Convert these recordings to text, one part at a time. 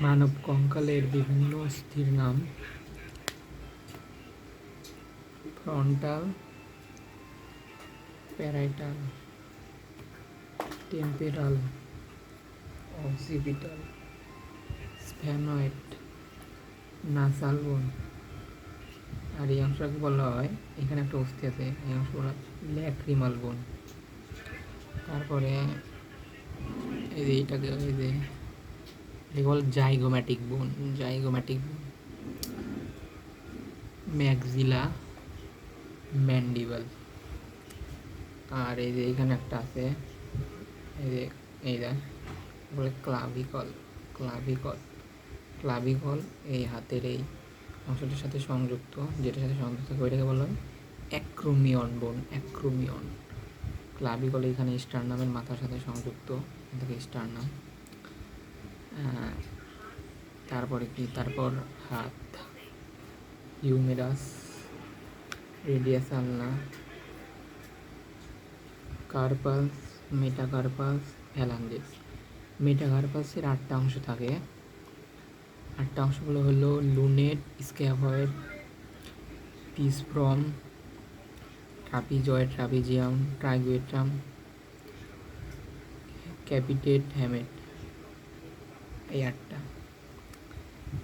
মানব কঙ্কালের বিভিন্ন অস্থির নাম: frontal, parietal, temporal, occipital, sphenoid, nasal bone. আর এই অংশটাকে বলা হয়, এখানে একটা অস্থি আছে, এই অংশ বলা ল্যাক্রিমাল বোন। তারপরে এই যে এইটাকে এটাকে বলে জাইগোম্যাটিক বোন, জাইগোম্যাটিক বোন। Maxilla, mandible. আর এই যে এখানে একটা আছে, এই যে এইটা বলে ক্লাভিকল, ক্লাভিকল, ক্লাভিকল এই হাতের এই অংশটার সাথে সংযুক্ত, যেটার সাথে সংযুক্ত থাকে ওইটাকে বলা হয় অ্যাক্রোমিয়ন বোন, অ্যাক্রোমিয়ন। ক্লাভিকল এখানে স্টারনামের মাথার সাথে সংযুক্ত, এটাকে স্টারনাম। তারপরে কি, তারপর হাত, হিউমেরাস, রেডিয়াস আলনা, কার্পাস, মেটাকার্পাস, ফ্যালাঞ্জেস। মেটাকার্পাসের 8টা অংশ থাকে। 8টা অংশগুলো হলো lunate, scaphoid, pisiform, trapezoid, trapezium, triquetrum, capitate, hamate, এই 8টা।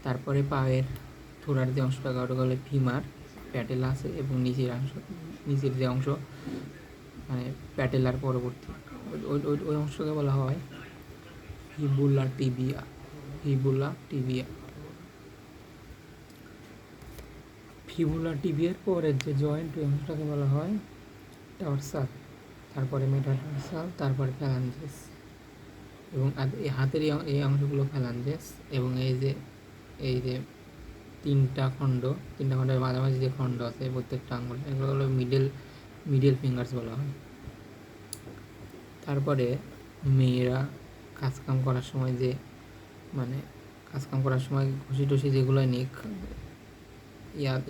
তারপরে পায়ের থোড়ার যে অংশটা ওটা হলো ফিমার, প্যাটেলা আছে, এবং নিচের যে অংশ মানে প্যাটেলার পরবর্তী ওই অংশকে বলা হয় fibula tibia, fibula tibia. Fibula টিবিয়ার পরের যে জয়েন্ট ওই অংশটাকে বলা হয় টর্সাল, তারপরে মেটাটার্সাল, তারপরে ফ্যালাঞ্জেস। এবং হাতের এই অংশগুলো ফ্যালাঞ্জেস। এবং এই যে তিনটা খণ্ডের মাঝামাঝি যে খণ্ড আছে প্রত্যেকটা আঙুল, এগুলো হলো মিডল ফিঙ্গার্স বলা হয়। তারপরে মেয়েরা কাজকাম করার সময় যে মানে কাজকাম করার সময় ঘষি টসি যেগুলো নিয়ে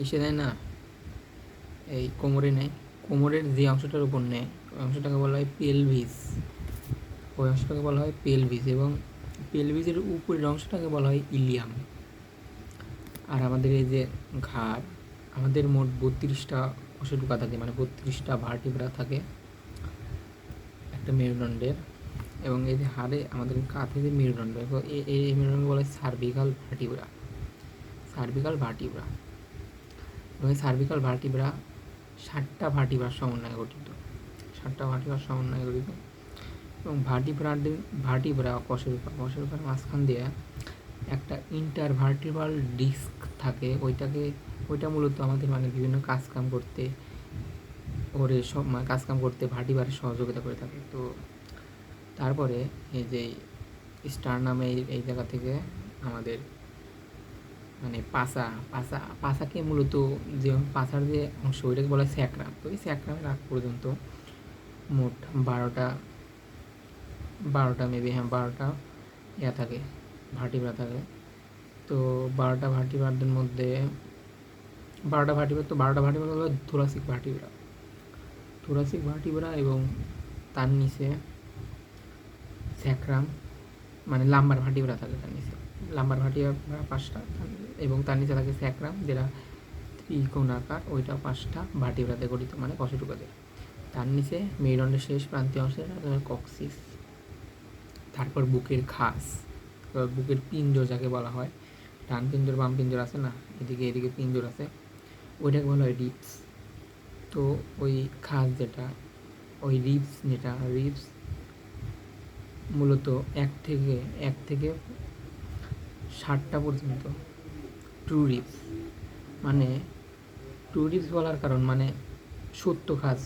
ইসে দেয় না, এই কোমরে নেয়, কোমরের যে অংশটার উপর নেয় ওই অংশটাকে বলা হয় পেলভিস, ওই অংশটাকে বলা হয় পেলভিস। এবং পেলভিসের উপরের অংশটাকে বলা হয় ইলিয়াম। আর আমাদের এই যে ঘাড়, আমাদের মোট 32টা অংশটুকা থাকে, মানে 32টা ভার্টিব্রা থাকে একটা মেরুদণ্ডের। এবং এই যে হাড়ে আমাদের কাঁধে যে মেরুদণ্ড, এই মেরুদণ্ড বলা হয় সার্ভিকাল ভার্টিব্রা, সার্ভিকাল ভার্টিব্রা। এবং এই সার্ভিকাল ভার্টিব্রা 7টা ভার্টিব্রার সমন্বয়ে গঠিত, 7টা ভার্টিব্রার সমন্বয়ে গঠিত। এবং ভার্টিব্রা কশেরুপার মাঝখান দিয়ে একটা ইন্টারভার্টিব্রাল ডিস্ক থাকে, ওইটা মূলত আমাদের মানে বিভিন্ন কাজকাম করতে কাজকাম করতে ভার্টিব্রার সহযোগিতা করে থাকে। তো তারপরে এই যে স্টারনামে এই জায়গা থেকে আমাদের মানে পাছাকে মূলত যে পাছার যে অংশ ওইটাকে বলা হয় স্যাক্রাম। তো এই স্যাক্রামের আগ পর্যন্ত মোট 12টা মেবি, হ্যাঁ 12টা থাকে, ভার্টিব্রা থাকে। তো 12টা ভার্টিব্রাদের মধ্যে 12টা ভার্টিব্রা হলো থোরাসিক ভার্টিব্রা, এবং তার নিচে স্যাক্রাম মানে লাম্বার ভার্টিব্রা থাকে, তার নিচে লাম্বার ভার্টিব্রা 5টা, এবং তার নিচে থাকে স্যাক্রাম যেটা ত্রিকোণাকার, ওইটা 5টা ভার্টিব্রাতে গঠিত, মানে কশেরুকাতে। তার নিচে মেরুদণ্ডের শেষ প্রান্তীয় অংশে কক্সিস। তারপর বুকের খাস, বুকের পিঞ্জর যাকে বলা হয়, ডান পিঞ্জর বাম পিঞ্জর আছে না, এদিকে পিঞ্জর আছে, ওইটাকে বলা হয় রিবস। তো ওই খাস যেটা, ওই রিবস মূলত 1 থেকে 7টা পর্যন্ত ট্রু রিবস। মানে ট্রু রিবস বলার কারণ মানে সত্য খাস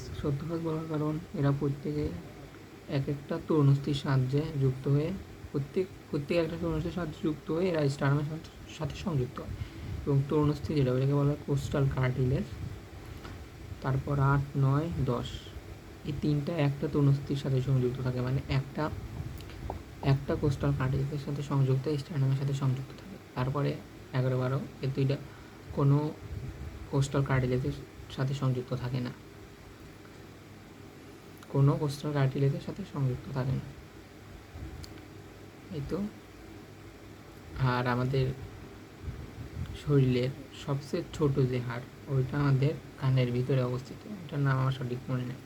বলার কারণ এরা প্রত্যেকে এক একটা তরুণস্থির সাহায্যে যুক্ত হয়ে প্রত্যেক একটা তরুণস্থির সাহায্যে যুক্ত হয়ে এরা স্টার্নামের সাথে সংযুক্ত হয়। এবং তরুণস্থি যেটা ওইটাকে বলা হয় কোস্টাল কার্টিলেজ। তারপর 8, 9, 10 এই 3টা একটা তরুণস্থির সাথে সংযুক্ত থাকে, মানে একটা কোস্টাল কার্টিলেজের সাথে সংযুক্ত, স্টার্নামের সাথে সংযুক্ত থাকে। তারপরে 11, 12 এই 2টা কোনো কোস্টাল কার্টিলেজের সাথে সংযুক্ত থাকে না, কোনো কোস্টাল কার্টিলেজের সাথে সংযুক্ত থাকে না। এই তো। আর আমাদের শরীরের সবচেয়ে ছোট যে হাড় ওইটা আমাদের কানের ভিতরে অবস্থিত, ওইটার নাম আমার সঠিক মনে নেই,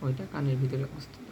ওইটা কানের ভিতরে অবস্থিত।